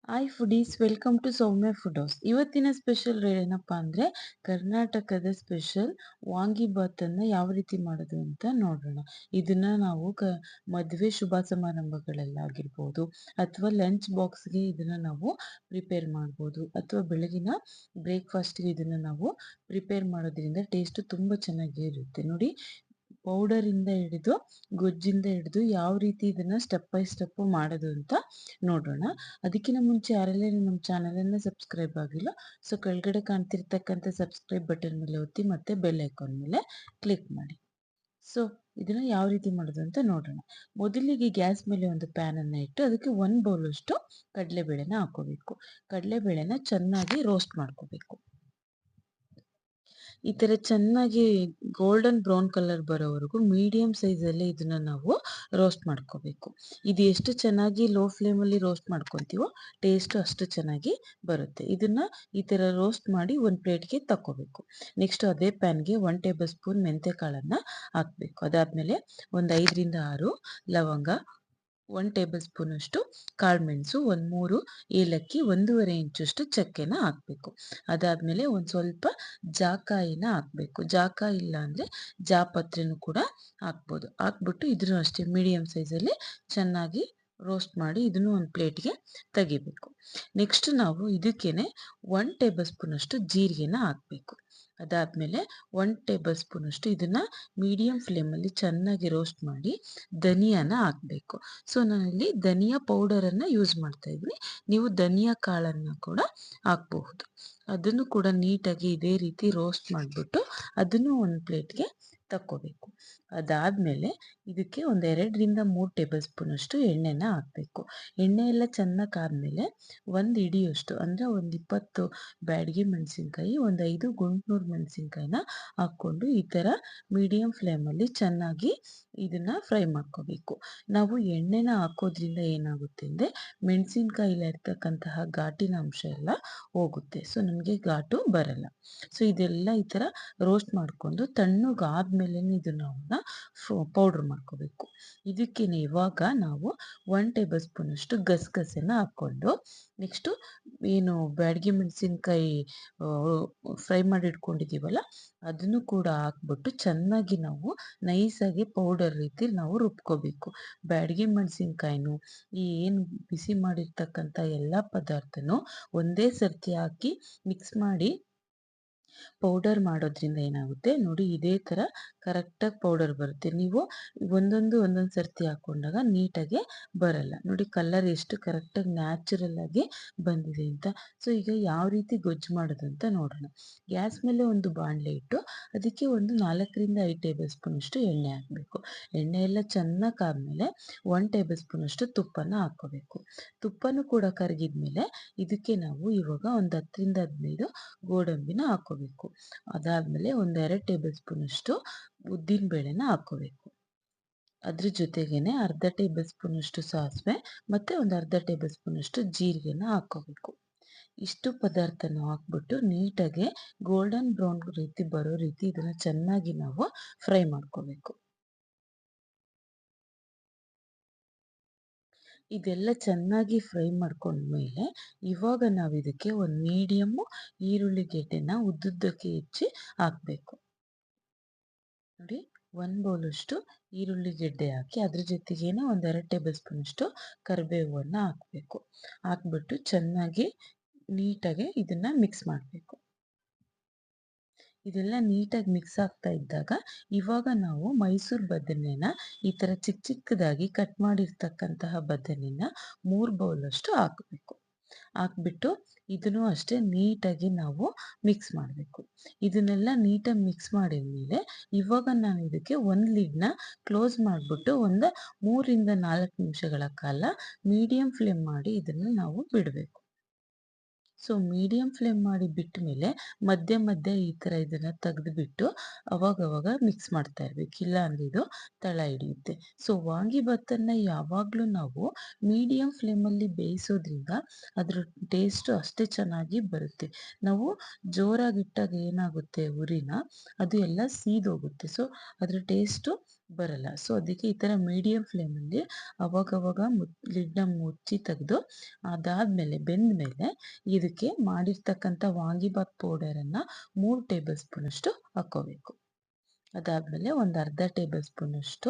Hi foodies, welcome to Soumya food house. ಇವತ್ತಿನ special ಏನಪ್ಪ ಅಂದರೆ ಕರ್ನಾಟಕದ ಸ್ಪೆಷಲ್ ವಾಂಗಿಬಾತನ್ನು ಯಾವ ರೀತಿ ಮಾಡೋದು ಅಂತ ನೋಡೋಣ. ಇದನ್ನು ನಾವು ಮದುವೆ ಶುಭ ಸಮಾರಂಭಗಳಲ್ಲಾಗಿರ್ಬೋದು, ಅಥವಾ ಲಂಚ್ ಬಾಕ್ಸ್ಗೆ ಇದನ್ನು ನಾವು ಪ್ರಿಪೇರ್ ಮಾಡ್ಬೋದು, ಅಥವಾ ಬೆಳಗಿನ ಬ್ರೇಕ್ಫಾಸ್ಟ್ಗೆ ಇದನ್ನು ನಾವು ಪ್ರಿಪೇರ್ ಮಾಡೋದ್ರಿಂದ ಟೇಸ್ಟು ತುಂಬ ಚೆನ್ನಾಗಿ ಇರುತ್ತೆ. ನೋಡಿ, ಪೌಡರಿಂದ ಹಿಡಿದು ಗೊಜ್ಜಿಂದ ಹಿಡಿದು ಯಾವ ರೀತಿ ಇದನ್ನು ಸ್ಟೆಪ್ ಬೈ ಸ್ಟೆಪ್ಪು ಮಾಡೋದು ಅಂತ ನೋಡೋಣ. ಅದಕ್ಕಿಂತ ಮುಂಚೆ ಯಾರೆಲ್ಲ ನಮ್ಮ ಚಾನಲನ್ನು ಸಬ್ಸ್ಕ್ರೈಬ್ ಆಗಿಲ್ಲ, ಸೊ ಕೆಳಗಡೆ ಕಾಣ್ತಿರ್ತಕ್ಕಂಥ ಸಬ್ಸ್ಕ್ರೈಬ್ ಬಟನ್ ಮೇಲೆ ಒತ್ತಿ ಮತ್ತು ಬೆಲ್ ಐಕಾನ್ ಮೇಲೆ ಕ್ಲಿಕ್ ಮಾಡಿ. ಸೊ ಇದನ್ನು ಯಾವ ರೀತಿ ಮಾಡೋದು ಅಂತ ನೋಡೋಣ. ಮೊದಲಿಗೆ ಗ್ಯಾಸ್ ಮೇಲೆ ಒಂದು ಪ್ಯಾನನ್ನು ಇಟ್ಟು ಅದಕ್ಕೆ 1 ಬೌಲಷ್ಟು ಕಡಲೆಬೇಳೆನ ಹಾಕೋಬೇಕು. ಕಡಲೆಬೇಳೆನ ಚೆನ್ನಾಗಿ ರೋಸ್ಟ್ ಮಾಡ್ಕೋಬೇಕು. ಈ ಥರ ಚೆನ್ನಾಗಿ ಗೋಲ್ಡನ್ ಬ್ರೌನ್ ಕಲರ್ ಬರೋವರೆಗೂ ಮೀಡಿಯಂ ಸೈಜಲ್ಲಿ ಇದನ್ನು ನಾವು ರೋಸ್ಟ್ ಮಾಡ್ಕೋಬೇಕು. ಇದು ಎಷ್ಟು ಚೆನ್ನಾಗಿ ಲೋ ಫ್ಲೇಮಲ್ಲಿ ರೋಸ್ಟ್ ಮಾಡ್ಕೊತೀವೋ ಟೇಸ್ಟು ಅಷ್ಟು ಚೆನ್ನಾಗಿ ಬರುತ್ತೆ. ಇದನ್ನು ಈ ಥರ ರೋಸ್ಟ್ ಮಾಡಿ ಒಂದು ಪ್ಲೇಟ್ಗೆ ತಗೋಬೇಕು. ನೆಕ್ಸ್ಟ್ ಅದೇ ಪ್ಯಾನ್ಗೆ 1 ಟೇಬಲ್ ಸ್ಪೂನ್ ಮೆಂತ್ಯ ಕಾಳನ್ನು ಹಾಕಬೇಕು. ಅದಾದಮೇಲೆ ಒಂದು 5ರಿಂದ 6 ಲವಂಗ, 1 ಟೇಬಲ್ ಸ್ಪೂನಷ್ಟು ಕಾಳುಮೆಣಸು, ಒಂದು 3 ಏಲಕ್ಕಿ, 1.5 ಇಂಚಷ್ಟು ಚಕ್ಕೆನ ಹಾಕಬೇಕು. ಅದಾದಮೇಲೆ ಒಂದು ಸ್ವಲ್ಪ ಜಾಕಾಯಿನ ಹಾಕಬೇಕು. ಜಾಕಾಯಿ ಇಲ್ಲ ಅಂದರೆ ಜಾಪತ್ರೆನೂ ಕೂಡ ಹಾಕ್ಬೋದು. ಹಾಕ್ಬಿಟ್ಟು ಇದನ್ನು ಅಷ್ಟೇ ಮೀಡಿಯಮ್ ಸೈಜಲ್ಲಿ ಚೆನ್ನಾಗಿ ರೋಸ್ಟ್ ಮಾಡಿ ಇದನ್ನು ಒಂದು ಪ್ಲೇಟ್ಗೆ ತೆಗಿಬೇಕು. ನೆಕ್ಸ್ಟ್ ನಾವು ಇದಕ್ಕೇನೆ 1 ಟೇಬಲ್ ಸ್ಪೂನಷ್ಟು ಜೀರಿಗೆನ ಹಾಕಬೇಕು. ಅದಾದಮೇಲೆ 1 ಟೇಬಲ್ ಸ್ಪೂನಷ್ಟು ಇದನ್ನು ಮೀಡಿಯಮ್ ಫ್ಲೇಮಲ್ಲಿ ಚೆನ್ನಾಗಿ ರೋಸ್ಟ್ ಮಾಡಿ ಧನಿಯಾನ ಹಾಕಬೇಕು. ಸೊ ನಾನಿಲ್ಲಿ ಧನಿಯಾ ಪೌಡರನ್ನು ಯೂಸ್ ಮಾಡ್ತಾ ಇದ್ದೀನಿ. ನೀವು ಧನಿಯಾ ಕಾಳನ್ನು ಕೂಡ ಹಾಕಬಹುದು. ಅದನ್ನು ಕೂಡ ನೀಟಾಗಿ ಇದೇ ರೀತಿ ರೋಸ್ಟ್ ಮಾಡಿಬಿಟ್ಟು ಅದನ್ನು ಒಂದು ಪ್ಲೇಟ್ಗೆ ತಕ್ಕೋಬೇಕು. ಅದಾದಮೇಲೆ ಇದಕ್ಕೆ ಒಂದು 2ರಿಂದ 3 ಟೇಬಲ್ ಸ್ಪೂನಷ್ಟು ಎಣ್ಣೆನ ಹಾಕಬೇಕು. ಎಣ್ಣೆ ಎಲ್ಲ ಚೆನ್ನಾಗಿ ಕಾದ್ಮೇಲೆ ಒಂದು ಹಿಡಿಯಷ್ಟು ಅಂದರೆ ಒಂದು 20 ಬ್ಯಾಡಗಿ ಮೆಣಸಿನ್ಕಾಯಿ, ಒಂದು 5 ಗುಂಟ್ನೂರು ಮೆಣಸಿನ್ಕಾಯಿನ ಹಾಕ್ಕೊಂಡು ಈ ಥರ ಮೀಡಿಯಮ್ ಫ್ಲೇಮಲ್ಲಿ ಚೆನ್ನಾಗಿ ಇದನ್ನು ಫ್ರೈ ಮಾಡ್ಕೋಬೇಕು. ನಾವು ಎಣ್ಣೆನ ಹಾಕೋದ್ರಿಂದ ಏನಾಗುತ್ತೆ ಅಂದರೆ ಮೆಣಸಿನ್ಕಾಯಿಲಿ ಇರ್ತಕ್ಕಂತಹ ಘಾಟಿನ ಅಂಶ ಎಲ್ಲ ಹೋಗುತ್ತೆ. ಸೊ ನಮಗೆ ಘಾಟು ಬರಲ್ಲ. ಸೊ ಇದೆಲ್ಲ ಈ ಥರ ರೋಸ್ಟ್ ಮಾಡಿಕೊಂಡು ತಣ್ಣಗಾದ್ಮೇಲೆ ಇದನ್ನು ಪೌಡ್ರ್ ಮಾಡ್ಕೋಬೇಕು. ಇದಕ್ಕೇನೆ ಇವಾಗ ನಾವು 1 ಟೇಬಲ್ ಸ್ಪೂನಷ್ಟು ಗಸಗಸೆನ ಹಾಕ್ಕೊಂಡು ನೆಕ್ಸ್ಟು ಏನು ಬ್ಯಾಡಗಿ ಮೆಣಸಿನ್ಕಾಯಿ ಫ್ರೈ ಮಾಡಿ ಇಟ್ಕೊಂಡಿದ್ದೀವಲ್ಲ ಅದನ್ನು ಕೂಡ ಹಾಕ್ಬಿಟ್ಟು ಚೆನ್ನಾಗಿ ನಾವು ನೈಸಾಗಿ ಪೌಡರ್ ರೀತಿ ನಾವು ರುಬ್ಕೋಬೇಕು. ಬ್ಯಾಡಗಿ ಮೆಣಸಿನ್ಕಾಯಿನೂ ಈ ಏನು ಬಿಸಿ ಮಾಡಿರ್ತಕ್ಕಂಥ ಎಲ್ಲ ಪದಾರ್ಥನೂ ಒಂದೇ ಸರ್ತಿ ಹಾಕಿ ಮಿಕ್ಸ್ ಮಾಡಿ ಪೌಡರ್ ಮಾಡೋದ್ರಿಂದ ಏನಾಗುತ್ತೆ ನೋಡಿ, ಇದೇ ಥರ ಕರೆಕ್ಟಾಗಿ ಪೌಡರ್ ಬರುತ್ತೆ. ನೀವು ಒಂದೊಂದು ಸರ್ತಿ ಹಾಕ್ಕೊಂಡಾಗ ನೀಟಾಗಿ ಬರಲ್ಲ. ನೋಡಿ ಕಲರ್ ಎಷ್ಟು ಕರೆಕ್ಟಾಗಿ ನ್ಯಾಚುರಲ್ ಆಗಿ ಬಂದಿದೆ ಅಂತ. ಸೊ ಈಗ ಯಾವ ರೀತಿ ಗೊಜ್ಜು ಮಾಡೋದು ಅಂತ ನೋಡೋಣ. ಗ್ಯಾಸ್ ಮೇಲೆ ಒಂದು ಬಾಣಲೆ ಇಟ್ಟು ಅದಕ್ಕೆ ಒಂದು 4ರಿಂದ 5 ಟೇಬಲ್ ಸ್ಪೂನಷ್ಟು ಎಣ್ಣೆ ಹಾಕಬೇಕು. ಎಣ್ಣೆ ಎಲ್ಲ ಚೆನ್ನಾಗಿ ಕಾದ್ಮೇಲೆ 1 ಟೇಬಲ್ ಸ್ಪೂನಷ್ಟು ತುಪ್ಪನ ಹಾಕ್ಕೋಬೇಕು. ತುಪ್ಪನೂ ಕೂಡ ಕರಗಿದ್ಮೇಲೆ ಇದಕ್ಕೆ ನಾವು ಇವಾಗ ಒಂದು 10ರಿಂದ 15 ಗೋಡಂಬಿನ ಹಾಕ್ಕೋಬೇಕು. ಅದಾದಮೇಲೆ ಒಂದು 2 ಟೇಬಲ್ ಸ್ಪೂನಷ್ಟು ಉದ್ದಿನ ಬೇಳೆನ ಹಾಕ್ಕೋಬೇಕು. ಅದ್ರ ಜೊತೆಗೇನೆ ಅರ್ಧ ಟೇಬಲ್ ಸ್ಪೂನಷ್ಟು ಸಾಸಿವೆ ಮತ್ತು ಒಂದು ಅರ್ಧ ಟೇಬಲ್ ಸ್ಪೂನಷ್ಟು ಜೀರಿಗೆನ ಹಾಕ್ಕೋಬೇಕು. ಇಷ್ಟು ಪದಾರ್ಥನ ಹಾಕ್ಬಿಟ್ಟು ನೀಟಾಗಿ ಗೋಲ್ಡನ್ ಬ್ರೌನ್ ರೀತಿ ಬರೋ ರೀತಿ ಇದನ್ನು ಚೆನ್ನಾಗಿ ನಾವು ಫ್ರೈ ಮಾಡ್ಕೋಬೇಕು. ಇದೆಲ್ಲ ಚೆನ್ನಾಗಿ ಫ್ರೈ ಮಾಡ್ಕೊಂಡ್ಮೇಲೆ ಇವಾಗ ನಾವು ಇದಕ್ಕೆ ಒಂದು ಮೀಡಿಯಮ್ಮು ಈರುಳ್ಳಿ ಗೆಡ್ಡೆನ ಉದ್ದುದ್ದಕ್ಕೆ ಹೆಚ್ಚಿ ಹಾಕಬೇಕು. ನೋಡಿ, 1 ಬೌಲಷ್ಟು ಈರುಳ್ಳಿ ಗೆಡ್ಡೆ ಹಾಕಿ ಅದ್ರ ಜೊತೆಗೇನೆ ಒಂದು 2 ಟೇಬಲ್ ಸ್ಪೂನಷ್ಟು ಕರಿಬೇವನ್ನು ಹಾಕಬೇಕು. ಹಾಕ್ಬಿಟ್ಟು ಚೆನ್ನಾಗಿ ನೀಟಾಗಿ ಇದನ್ನು ಮಿಕ್ಸ್ ಮಾಡಬೇಕು. ಇದೆಲ್ಲ ನೀಟಾಗಿ ಮಿಕ್ಸ್ ಆಗ್ತಾ ಇದ್ದಾಗ ಇವಾಗ ನಾವು ಮೈಸೂರು ಬದನೆನ ಈ ಥರ ಚಿಕ್ಕ ಚಿಕ್ಕದಾಗಿ ಕಟ್ ಮಾಡಿರ್ತಕ್ಕಂತಹ ಬದನೆನ 3 ಬೌಲಷ್ಟು ಹಾಕಬೇಕು. ಹಾಕ್ಬಿಟ್ಟು ಇದನ್ನು ಅಷ್ಟೇ ನೀಟಾಗಿ ನಾವು ಮಿಕ್ಸ್ ಮಾಡಬೇಕು. ಇದನ್ನೆಲ್ಲ ನೀಟಾಗಿ ಮಿಕ್ಸ್ ಮಾಡಿದ್ಮೇಲೆ ಇವಾಗ ನಾನು ಇದಕ್ಕೆ ಒಂದು ಲಿಡ್ನ ಕ್ಲೋಸ್ ಮಾಡಿಬಿಟ್ಟು ಒಂದು 3ರಿಂದ 4 ನಿಮಿಷಗಳ ಕಾಲ ಮೀಡಿಯಮ್ ಫ್ಲೇಮ್ ಮಾಡಿ ಇದನ್ನು ನಾವು ಬಿಡಬೇಕು. ಸೊ ಮೀಡಿಯಮ್ ಫ್ಲೇಮ್ ಮಾಡಿ ಬಿಟ್ಟ ಮೇಲೆ ಮಧ್ಯೆ ಮಧ್ಯೆ ಈ ಥರ ಇದನ್ನು ತೆಗೆದುಬಿಟ್ಟು ಅವಾಗವಾಗ ಮಿಕ್ಸ್ ಮಾಡ್ತಾ ಇರಬೇಕು. ಇಲ್ಲ ಅಂದರೆ ಇದು ತಳ ಹಿಡಿಯುತ್ತೆ. ಸೊ ವಾಂಗಿಭಾತನ್ನು ಯಾವಾಗಲೂ ನಾವು ಮೀಡಿಯಮ್ ಫ್ಲೇಮಲ್ಲಿ ಬೇಯಿಸೋದ್ರಿಂದ ಅದ್ರ ಟೇಸ್ಟು ಅಷ್ಟೇ ಚೆನ್ನಾಗಿ ಬರುತ್ತೆ. ನಾವು ಜೋರಾಗಿಟ್ಟಾಗ ಏನಾಗುತ್ತೆ ಉರಿನ ಅದು ಎಲ್ಲ ಸೀದೋಗುತ್ತೆ. ಸೊ ಅದ್ರ ಟೇಸ್ಟು ಬರಲ್ಲ. ಸೊ, ಅದಕ್ಕೆ ಈ ಥರ ಮೀಡಿಯಂ ಫ್ಲೇಮಲ್ಲಿ ಅವಾಗವಾಗ ಲಿಡ್‌ನ ಮುಚ್ಚಿ ತೆಗೆದು ಅದಾದ್ಮೇಲೆ ಬೆಂದ್ಮೇಲೆ ಇದಕ್ಕೆ ಮಾಡಿರ್ತಕ್ಕಂಥ ವಾಂಗಿಬಾತ್ ಪೌಡರನ್ನು 3 ಟೇಬಲ್ ಸ್ಪೂನಷ್ಟು ಹಾಕ್ಕೋಬೇಕು. ಅದಾದ್ಮೇಲೆ ಒಂದು ಅರ್ಧ ಟೇಬಲ್ ಸ್ಪೂನಷ್ಟು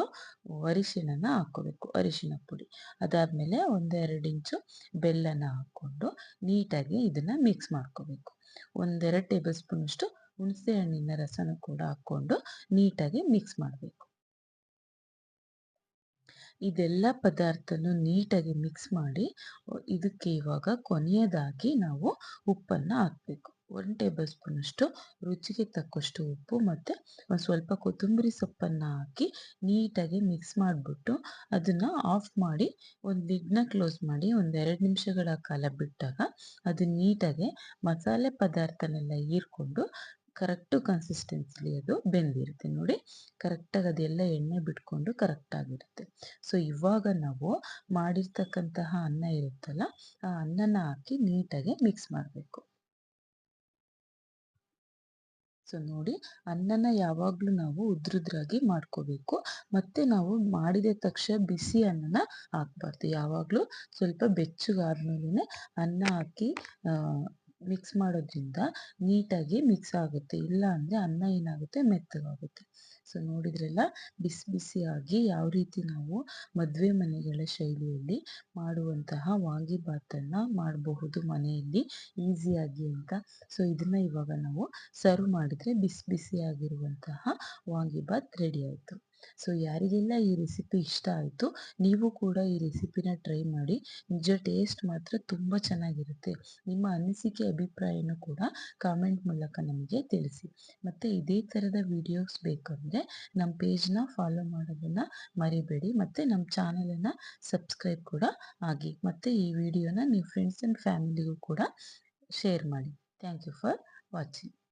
ಅರಿಶಿಣನ ಹಾಕ್ಕೋಬೇಕು, ಅರಿಶಿಣ ಪುಡಿ. ಅದಾದ್ಮೇಲೆ ಒಂದು 2 ಇಂಚು ಬೆಲ್ಲನ ಹಾಕ್ಕೊಂಡು ನೀಟಾಗಿ ಇದನ್ನ ಮಿಕ್ಸ್ ಮಾಡ್ಕೋಬೇಕು. ಒಂದು 2 ಟೇಬಲ್ ಸ್ಪೂನಷ್ಟು ಹುಣಸೆ ಹಣ್ಣಿನ ರಸನ ಕೂಡ ಹಾಕ್ಕೊಂಡು ನೀಟಾಗಿ ಮಿಕ್ಸ್ ಮಾಡಬೇಕು. ಇದೆಲ್ಲ ಪದಾರ್ಥನು ನೀಟಾಗಿ ಮಿಕ್ಸ್ ಮಾಡಿ ಇದಕ್ಕೆ ಇವಾಗ ಕೊನೆಯದಾಗಿ ನಾವು ಉಪ್ಪನ್ನು ಹಾಕಬೇಕು. 1 ಟೇಬಲ್ ಸ್ಪೂನಷ್ಟು ರುಚಿಗೆ ತಕ್ಕಷ್ಟು ಉಪ್ಪು ಮತ್ತು ಒಂದು ಸ್ವಲ್ಪ ಕೊತ್ತಂಬರಿ ಸೊಪ್ಪನ್ನು ಹಾಕಿ ನೀಟಾಗಿ ಮಿಕ್ಸ್ ಮಾಡಿಬಿಟ್ಟು ಅದನ್ನು ಆಫ್ ಮಾಡಿ ಒಂದು ಲಿಡ್‌ನ ಕ್ಲೋಸ್ ಮಾಡಿ ಒಂದು 2 ನಿಮಿಷಗಳ ಕಾಲ ಬಿಟ್ಟಾಗ ಅದು ನೀಟಾಗಿ ಮಸಾಲೆ ಪದಾರ್ಥನೆಲ್ಲ ಹೀರ್ಕೊಂಡು ಕರೆಕ್ಟು ಕನ್ಸಿಸ್ಟೆನ್ಸಿಲಿ ಅದು ಬೆಂದಿರುತ್ತೆ ನೋಡಿ. ಕರೆಕ್ಟಾಗಿ ಅದೆಲ್ಲ ಎಣ್ಣೆ ಬಿಟ್ಕೊಂಡು ಕರೆಕ್ಟಾಗಿರುತ್ತೆ. ಸೊ, ಇವಾಗ ನಾವು ಮಾಡಿರ್ತಕ್ಕಂತಹ ಅನ್ನ ಇರುತ್ತಲ್ಲ, ಆ ಅನ್ನನ ಹಾಕಿ ನೀಟಾಗಿ ಮಿಕ್ಸ್ ಮಾಡಬೇಕು. ಸೊ, ನೋಡಿ, ಅನ್ನನ ಯಾವಾಗಲೂ ನಾವು ಉದ್ರುದ್ರಾಗಿ ಮಾಡ್ಕೋಬೇಕು. ಮತ್ತು ನಾವು ಮಾಡಿದ ತಕ್ಷಣ ಬಿಸಿ ಅನ್ನನ ಹಾಕ್ಬಾರ್ದು. ಯಾವಾಗಲೂ ಸ್ವಲ್ಪ ಬೆಚ್ಚಗಾದ್ಮೇಲೆ ಅನ್ನ ಹಾಕಿ ಮಿಕ್ಸ್ ಮಾಡೋದ್ರಿಂದ ನೀಟಾಗಿ ಮಿಕ್ಸ್ ಆಗುತ್ತೆ. ಇಲ್ಲ ಅಂದರೆ ಅನ್ನ ಏನಾಗುತ್ತೆ, ಮೆತ್ತಗಾಗುತ್ತೆ. ಸೊ, ನೋಡಿದ್ರಲ್ಲ, ಬಿಸಿ ಬಿಸಿಯಾಗಿ ಯಾವ ರೀತಿ ನಾವು ಮದುವೆ ಮನೆಗಳ ಶೈಲಿಯಲ್ಲಿ ಮಾಡುವಂತಹ ವಾಂಗಿಬಾತನ್ನು ಮಾಡಬಹುದು ಮನೆಯಲ್ಲಿ ಈಸಿಯಾಗಿ ಅಂತ. ಸೊ, ಇದನ್ನು ಇವಾಗ ನಾವು ಸರ್ವ್ ಮಾಡಿದರೆ ಬಿಸಿ ಬಿಸಿಯಾಗಿರುವಂತಹ ವಾಂಗಿಬಾತ್ ರೆಡಿ ಆಯಿತು. ಸೊ, ಯಾರಿಗೆಲ್ಲ ಈ ರೆಸಿಪಿ ಇಷ್ಟ ಆಯಿತು, ನೀವು ಕೂಡ ಈ ರೆಸಿಪಿನ ಟ್ರೈ ಮಾಡಿ. ನಿಜ ಟೇಸ್ಟ್ ಮಾತ್ರ ತುಂಬ ಚೆನ್ನಾಗಿರುತ್ತೆ. ನಿಮ್ಮ ಅನಿಸಿಕೆ ಅಭಿಪ್ರಾಯನೂ ಕೂಡ ಕಾಮೆಂಟ್ ಮೂಲಕ ನಮಗೆ ತಿಳಿಸಿ. ಮತ್ತು ಇದೇ ಥರದ ವಿಡಿಯೋಸ್ ಬೇಕಂದರೆ ನಮ್ಮ ಪೇಜ್ನ ಫಾಲೋ ಮಾಡೋದನ್ನು ಮರಿಬೇಡಿ. ಮತ್ತು ನಮ್ಮ ಚಾನಲನ್ನು ಸಬ್ಸ್ಕ್ರೈಬ್ ಕೂಡ ಆಗಿ. ಮತ್ತು ಈ ವಿಡಿಯೋನ ನಿಮ್ಮ ಫ್ರೆಂಡ್ಸ್ ಆ್ಯಂಡ್ ಫ್ಯಾಮಿಲಿಗೂ ಕೂಡ ಶೇರ್ ಮಾಡಿ. Thank you for watching.